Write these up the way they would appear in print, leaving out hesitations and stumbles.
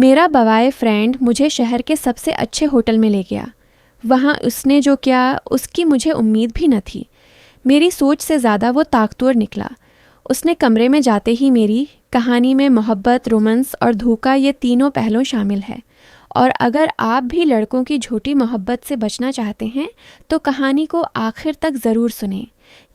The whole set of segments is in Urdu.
میرا بوائے فرینڈ مجھے شہر کے سب سے اچھے ہوٹل میں لے گیا۔ وہاں اس نے جو کیا اس کی مجھے امید بھی نہ تھی۔ میری سوچ سے زیادہ وہ طاقتور نکلا۔ اس نے کمرے میں جاتے ہی میری کہانی میں محبت، رومانس اور دھوکہ یہ تینوں پہلو شامل ہے، اور اگر آپ بھی لڑکوں کی جھوٹی محبت سے بچنا چاہتے ہیں تو کہانی کو آخر تک ضرور سنیں۔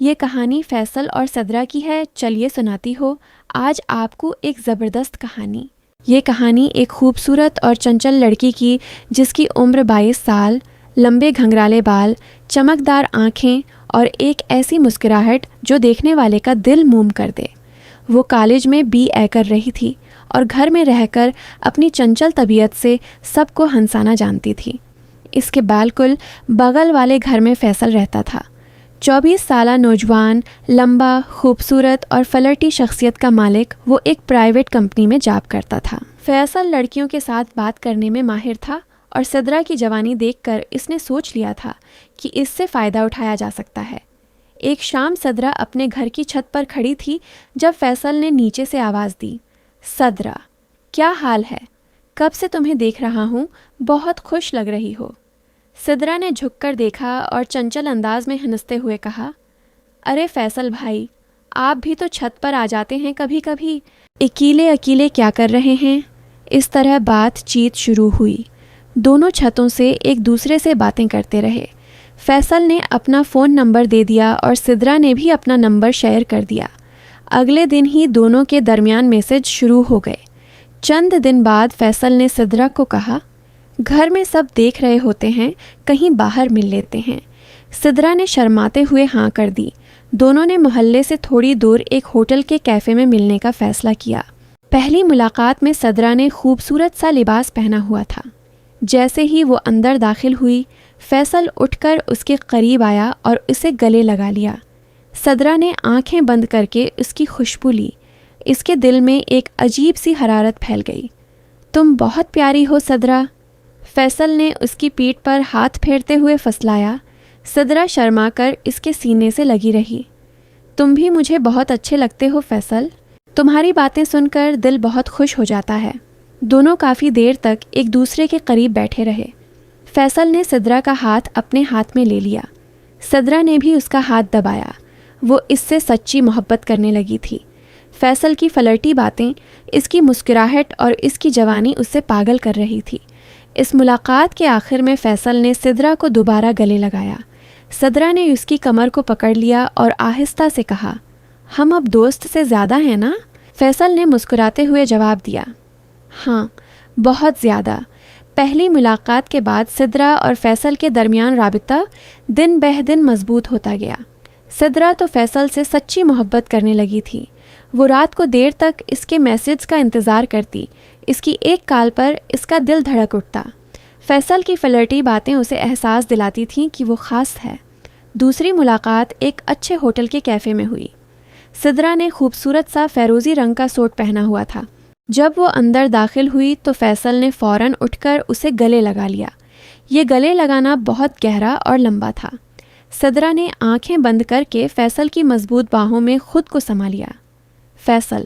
یہ کہانی فیصل اور صدرہ کی ہے۔ چلیے سناتی ہو آج آپ کو ایک زبردست کہانی۔ یہ کہانی ایک خوبصورت اور چنچل لڑکی کی جس کی عمر 22 سال، لمبے گھنگرالے بال، چمکدار آنکھیں اور ایک ایسی مسکراہٹ جو دیکھنے والے کا دل موم کر دے۔ وہ کالج میں BA کر رہی تھی اور گھر میں رہ کر اپنی چنچل طبیعت سے سب کو ہنسانا جانتی تھی۔ اس کے بالکل بغل والے گھر میں فیصل رہتا تھا۔ 24 سالہ نوجوان، لمبا، خوبصورت اور فلرٹی شخصیت کا مالک، وہ ایک پرائیویٹ کمپنی میں جاب کرتا تھا۔ فیصل لڑکیوں کے ساتھ بات کرنے میں ماہر تھا اور صدرہ کی جوانی دیکھ کر اس نے سوچ لیا تھا کہ اس سے فائدہ اٹھایا جا سکتا ہے۔ ایک شام صدرہ اپنے گھر کی چھت پر کھڑی تھی جب فیصل نے نیچے سے آواز دی، صدرہ، کیا حال ہے؟ کب سے تمہیں دیکھ رہا ہوں، بہت خوش لگ رہی ہو۔ صدرہ نے جھک کر دیکھا اور چنچل انداز میں ہنستے ہوئے کہا، ارے فیصل بھائی، آپ بھی تو چھت پر آ جاتے ہیں کبھی کبھی، اکیلے اکیلے کیا کر رہے ہیں؟ اس طرح بات چیت شروع ہوئی۔ دونوں چھتوں سے ایک دوسرے سے باتیں کرتے رہے۔ فیصل نے اپنا فون نمبر دے دیا اور صدرہ نے بھی اپنا نمبر شیئر کر دیا۔ اگلے دن ہی دونوں کے درمیان میسج شروع ہو گئے۔ چند دن بعد فیصل نے صدرہ کو کہا، گھر میں سب دیکھ رہے ہوتے ہیں، کہیں باہر مل لیتے ہیں۔ صدرہ نے شرماتے ہوئے ہاں کر دی۔ دونوں نے محلے سے تھوڑی دور ایک ہوٹل کے کیفے میں ملنے کا فیصلہ کیا۔ پہلی ملاقات میں صدرہ نے خوبصورت سا لباس پہنا ہوا تھا۔ جیسے ہی وہ اندر داخل ہوئی، فیصل اٹھ کر اس کے قریب آیا اور اسے گلے لگا لیا۔ صدرہ نے آنکھیں بند کر کے اس کی خوشبو لی۔ اس کے دل میں ایک عجیب سی حرارت پھیل گئی۔ تم بہت پیاری ہو صدرہ، فیصل نے اس کی پیٹھ پر ہاتھ پھیرتے ہوئے فسلایا۔ صدرہ شرما کر اس کے سینے سے لگی رہی۔ تم بھی مجھے بہت اچھے لگتے ہو فیصل، تمہاری باتیں سن کر دل بہت خوش ہو جاتا ہے۔ دونوں کافی دیر تک ایک دوسرے کے قریب بیٹھے رہے۔ فیصل نے صدرہ کا ہاتھ اپنے ہاتھ میں لے لیا۔ صدرہ نے بھی اس کا ہاتھ دبایا۔ وہ اس سے سچی محبت کرنے لگی تھی۔ فیصل کی فلرٹی باتیں، اس کی مسکراہٹ اور اس کی جوانی اس سے پاگل کر رہی تھی۔ اس ملاقات کے آخر میں فیصل نے صدرہ کو دوبارہ گلے لگایا۔ صدرہ نے اس کی کمر کو پکڑ لیا اور آہستہ سے کہا، ہم اب دوست سے زیادہ ہیں نا؟ فیصل نے مسکراتے ہوئے جواب دیا، ہاں، بہت زیادہ۔ پہلی ملاقات کے بعد صدرہ اور فیصل کے درمیان رابطہ دن بہ دن مضبوط ہوتا گیا۔ صدرہ تو فیصل سے سچی محبت کرنے لگی تھی۔ وہ رات کو دیر تک اس کے میسیج کا انتظار کرتی۔ اس کی ایک کال پر اس کا دل دھڑک اٹھتا۔ فیصل کی فلرٹی باتیں اسے احساس دلاتی تھیں کہ وہ خاص ہے۔ دوسری ملاقات ایک اچھے ہوٹل کے کیفے میں ہوئی۔ صدرہ نے خوبصورت سا فیروزی رنگ کا سوٹ پہنا ہوا تھا۔ جب وہ اندر داخل ہوئی تو فیصل نے فوراً اٹھ کر اسے گلے لگا لیا۔ یہ گلے لگانا بہت گہرا اور لمبا تھا۔ صدرہ نے آنکھیں بند کر کے فیصل کی مضبوط باہوں میں خود کو سما لیا۔ فیصل،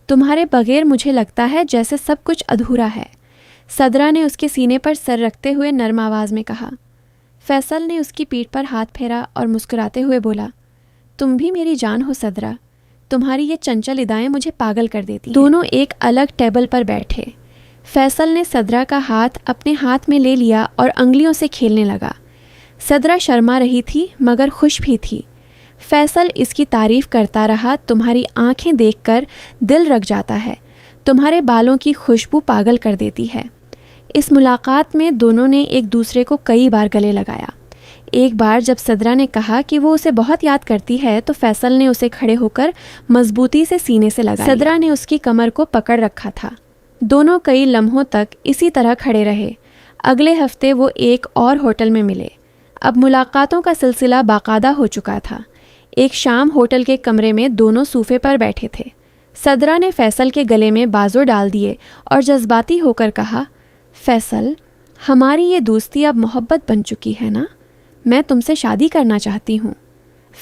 تمہارے بغیر مجھے لگتا ہے جیسے سب کچھ ادھورا ہے، صدرہ نے اس کے سینے پر سر رکھتے ہوئے نرم آواز میں کہا۔ فیصل نے اس کی پیٹھ پر ہاتھ پھیرا اور مسکراتے ہوئے بولا، تم بھی میری جان ہو صدرہ، تمہاری یہ چنچل ادائیں مجھے پاگل کر دیتی ہیں۔ دونوں ایک الگ ٹیبل پر بیٹھے۔ فیصل نے صدرہ کا ہاتھ اپنے ہاتھ میں لے لیا اور انگلیوں سے کھیلنے لگا۔ صدرہ شرما رہی تھی مگر خوش بھی تھی۔ فیصل اس کی تعریف کرتا رہا، تمہاری آنکھیں دیکھ کر دل رک جاتا ہے، تمہارے بالوں کی خوشبو پاگل کر دیتی ہے۔ اس ملاقات میں دونوں نے ایک دوسرے کو کئی بار گلے لگایا۔ ایک بار جب صدرہ نے کہا کہ وہ اسے بہت یاد کرتی ہے تو فیصل نے اسے کھڑے ہو کر مضبوطی سے سینے سے لگا لیا۔ صدرہ نے اس کی کمر کو پکڑ رکھا تھا۔ دونوں کئی لمحوں تک اسی طرح کھڑے رہے۔ اگلے ہفتے وہ ایک اور ہوٹل میں ملے۔ اب ملاقاتوں کا سلسلہ باقاعدہ ہو چکا تھا۔ ایک شام ہوٹل کے کمرے میں دونوں صوفے پر بیٹھے تھے۔ صدرہ نے فیصل کے گلے میں بازو ڈال دیے اور جذباتی ہو کر کہا، فیصل، ہماری یہ دوستی اب محبت بن چکی ہے نا؟ میں تم سے شادی کرنا چاہتی ہوں۔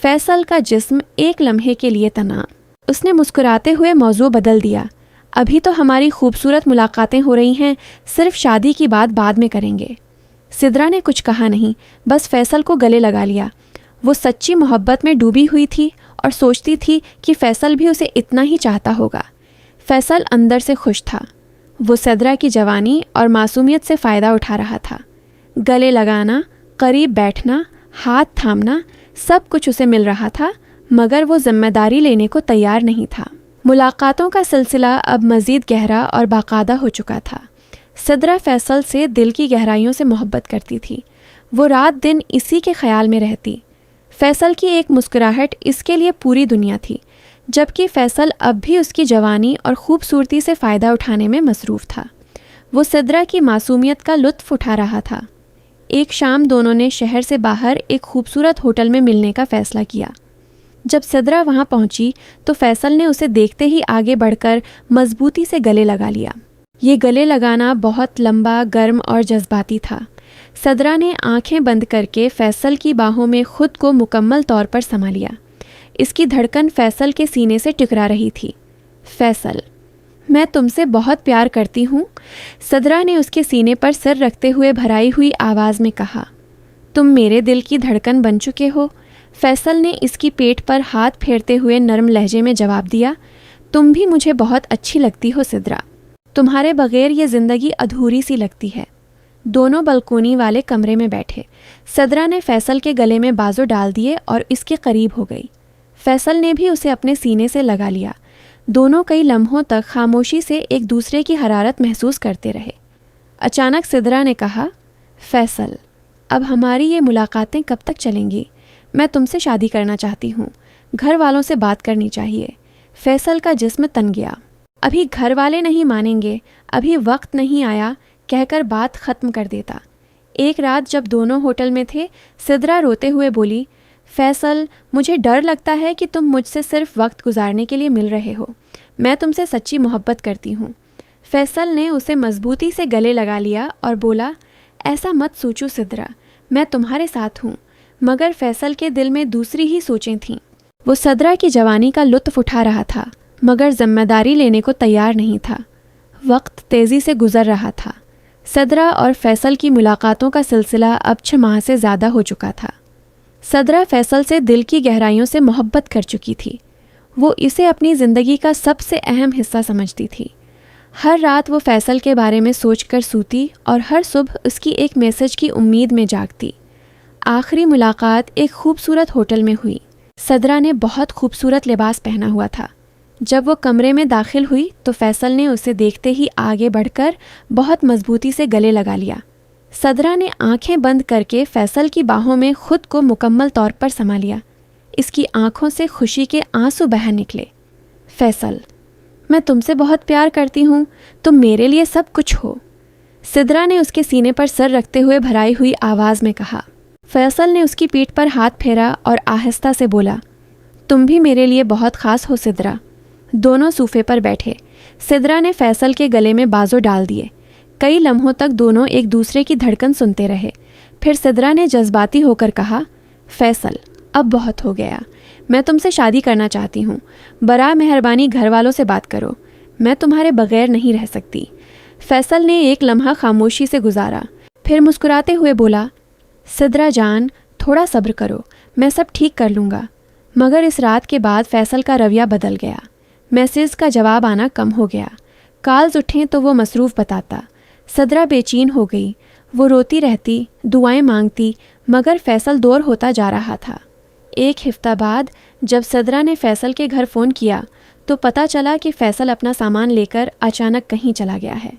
فیصل کا جسم ایک لمحے کے لیے تنا۔ اس نے مسکراتے ہوئے موضوع بدل دیا، ابھی تو ہماری خوبصورت ملاقاتیں ہو رہی ہیں، صرف شادی کی بات بعد میں کریں گے۔ سدرا نے کچھ کہا نہیں، بس فیصل کو گلے لگا لیا۔ وہ سچی محبت میں ڈوبی ہوئی تھی اور سوچتی تھی کہ فیصل بھی اسے اتنا ہی چاہتا ہوگا۔ فیصل اندر سے خوش تھا۔ وہ سدرا کی جوانی اور معصومیت سے فائدہ اٹھا رہا تھا۔ گلے لگانا، قریب بیٹھنا، ہاتھ تھامنا، سب کچھ اسے مل رہا تھا، مگر وہ ذمہ داری لینے کو تیار نہیں تھا۔ ملاقاتوں کا سلسلہ اب مزید گہرا اور باقاعدہ ہو چکا تھا۔ سدرا فیصل سے دل کی گہرائیوں سے محبت کرتی تھی۔ وہ رات دن اسی کے خیال میں رہتی۔ فیصل کی ایک مسکراہٹ اس کے لیے پوری دنیا تھی، جبکہ فیصل اب بھی اس کی جوانی اور خوبصورتی سے فائدہ اٹھانے میں مصروف تھا۔ وہ سدرا کی معصومیت کا لطف اٹھا رہا تھا۔ ایک شام دونوں نے شہر سے باہر ایک خوبصورت ہوٹل میں ملنے کا فیصلہ کیا۔ جب سدرا وہاں پہنچی تو فیصل نے اسے دیکھتے ہی آگے بڑھ کر مضبوطی سے گلے لگا لیا۔ یہ گلے لگانا بہت لمبا، گرم اور جذباتی تھا۔ سدرا نے آنکھیں بند کر کے فیصل کی باہوں میں خود کو مکمل طور پر سما لیا۔ اس کی دھڑکن فیصل کے سینے سے ٹکرا رہی تھی۔ فیصل، میں تم سے بہت پیار کرتی ہوں، سدرا نے اس کے سینے پر سر رکھتے ہوئے بھرائی ہوئی آواز میں کہا۔ تم میرے دل کی دھڑکن بن چکے ہو، فیصل نے اس کی پیٹھ پر ہاتھ پھیرتے ہوئے نرم لہجے میں جواب دیا۔ تم بھی مجھے بہت اچھی لگتی ہو سدرا، تمہارے بغیر یہ زندگی ادھوری سی لگتی ہے۔ دونوں بلکونی والے کمرے میں بیٹھے۔ سدرا نے فیصل کے گلے میں بازو ڈال دیے اور اس کے قریب ہو گئی۔ فیصل نے بھی اسے اپنے سینے سے لگا لیا۔ دونوں کئی لمحوں تک خاموشی سے ایک دوسرے کی حرارت محسوس کرتے رہے۔ اچانک سدرا نے کہا، فیصل، اب ہماری یہ ملاقاتیں کب تک چلیں گی؟ میں تم سے شادی کرنا چاہتی ہوں، گھر والوں سے بات کرنی چاہیے۔ فیصل کا جسم تن گیا۔ ابھی گھر والے نہیں مانیں گے، ابھی وقت نہیں آیا، کہہ کر بات ختم کر دیتا۔ ایک رات جب دونوں ہوٹل میں تھے، سدرا روتے ہوئے بولی، فیصل، مجھے ڈر لگتا ہے کہ تم مجھ سے صرف وقت گزارنے کے لیے مل رہے ہو، میں تم سے سچی محبت کرتی ہوں۔ فیصل نے اسے مضبوطی سے گلے لگا لیا اور بولا، ایسا مت سوچو سدرا، میں تمہارے ساتھ ہوں۔ مگر فیصل کے دل میں دوسری ہی سوچیں تھیں۔ وہ سدرا کی جوانی کا لطف اٹھا رہا تھا، مگر ذمہ داری لینے کو تیار نہیں تھا۔ وقت تیزی سے گزر رہا تھا۔ سدرا اور فیصل کی ملاقاتوں کا سلسلہ اب 6 ماہ سے زیادہ ہو چکا تھا۔ سدرا فیصل سے دل کی گہرائیوں سے محبت کر چکی تھی۔ وہ اسے اپنی زندگی کا سب سے اہم حصہ سمجھتی تھی۔ ہر رات وہ فیصل کے بارے میں سوچ کر سوتی اور ہر صبح اس کی ایک میسج کی امید میں جاگتی۔ آخری ملاقات ایک خوبصورت ہوٹل میں ہوئی۔ سدرا نے بہت خوبصورت لباس پہنا ہوا تھا۔ جب وہ کمرے میں داخل ہوئی تو فیصل نے اسے دیکھتے ہی آگے بڑھ کر بہت مضبوطی سے گلے لگا لیا۔ سدرا نے آنکھیں بند کر کے فیصل کی باہوں میں خود کو مکمل طور پر سما لیا۔ اس کی آنکھوں سے خوشی کے آنسو بہہ نکلے۔ فیصل، میں تم سے بہت پیار کرتی ہوں، تم میرے لیے سب کچھ ہو، سدرا نے اس کے سینے پر سر رکھتے ہوئے بھرائی ہوئی آواز میں کہا۔ فیصل نے اس کی پیٹھ پر ہاتھ پھیرا اور آہستہ سے بولا، تم بھی میرے لیے بہت خاص ہو سدرا۔ دونوں صوفے پر بیٹھے۔ سدرا نے فیصل کے گلے میں بازو ڈال دیے۔ کئی لمحوں تک دونوں ایک دوسرے کی دھڑکن سنتے رہے۔ پھر سدرا نے جذباتی ہو کر کہا، فیصل، اب بہت ہو گیا، میں تم سے شادی کرنا چاہتی ہوں، برائے مہربانی گھر والوں سے بات کرو، میں تمہارے بغیر نہیں رہ سکتی۔ فیصل نے ایک لمحہ خاموشی سے گزارا، پھر مسکراتے ہوئے بولا، سدرا جان، تھوڑا صبر کرو، میں سب ٹھیک کر لوں گا۔ مگر اس رات کے بعد فیصل کا رویہ بدل گیا۔ میسیج کا جواب آنا کم ہو گیا۔ کالز اٹھیں تو وہ مصروف بتاتا۔ سدرا بے چین ہو گئی۔ وہ روتی رہتی، دعائیں مانگتی، مگر فیصل دور ہوتا جا رہا تھا۔ ایک ہفتہ بعد جب سدرا نے فیصل کے گھر فون کیا تو پتہ چلا کہ فیصل اپنا سامان لے کر اچانک کہیں چلا گیا ہے۔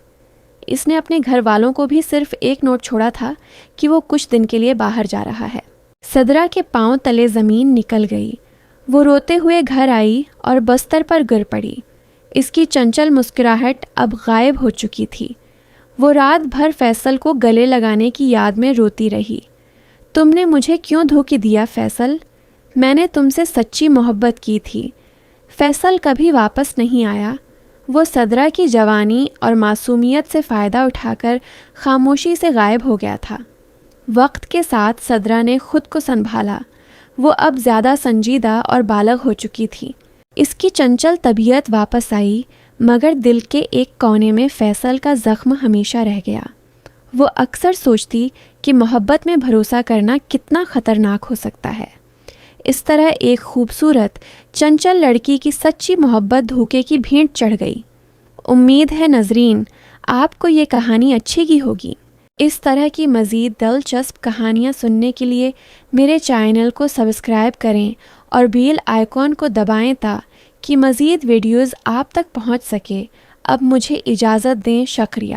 اس نے اپنے گھر والوں کو بھی صرف ایک نوٹ چھوڑا تھا کہ وہ کچھ دن کے لیے باہر جا رہا ہے۔ سدرا کے پاؤں تلے زمین نکل گئی۔ وہ روتے ہوئے گھر آئی اور بستر پر گر پڑی۔ اس کی چنچل مسکراہٹ اب غائب ہو چکی تھی۔ وہ رات بھر فیصل کو گلے لگانے کی یاد میں روتی رہی۔ تم نے مجھے کیوں دھوکہ دیا فیصل؟ میں نے تم سے سچی محبت کی تھی۔ فیصل کبھی واپس نہیں آیا۔ وہ سدرا کی جوانی اور معصومیت سے فائدہ اٹھا کر خاموشی سے غائب ہو گیا تھا۔ وقت کے ساتھ سدرا نے خود کو سنبھالا۔ وہ اب زیادہ سنجیدہ اور بالغ ہو چکی تھی۔ اس کی چنچل طبیعت واپس آئی، مگر دل کے ایک کونے میں فیصل کا زخم ہمیشہ رہ گیا۔ وہ اکثر سوچتی کہ محبت میں بھروسہ کرنا کتنا خطرناک ہو سکتا ہے۔ اس طرح ایک خوبصورت چنچل لڑکی کی سچی محبت دھوکے کی بھینٹ چڑھ گئی۔ امید ہے ناظرین آپ کو یہ کہانی اچھی لگی ہوگی۔ اس طرح کی مزید دلچسپ کہانیاں سننے کے لیے میرے چینل کو سبسکرائب کریں اور بیل آئیکن کو دبائیں تاکہ مزید ویڈیوز آپ تک پہنچ سکے۔ اب مجھے اجازت دیں، شکریہ۔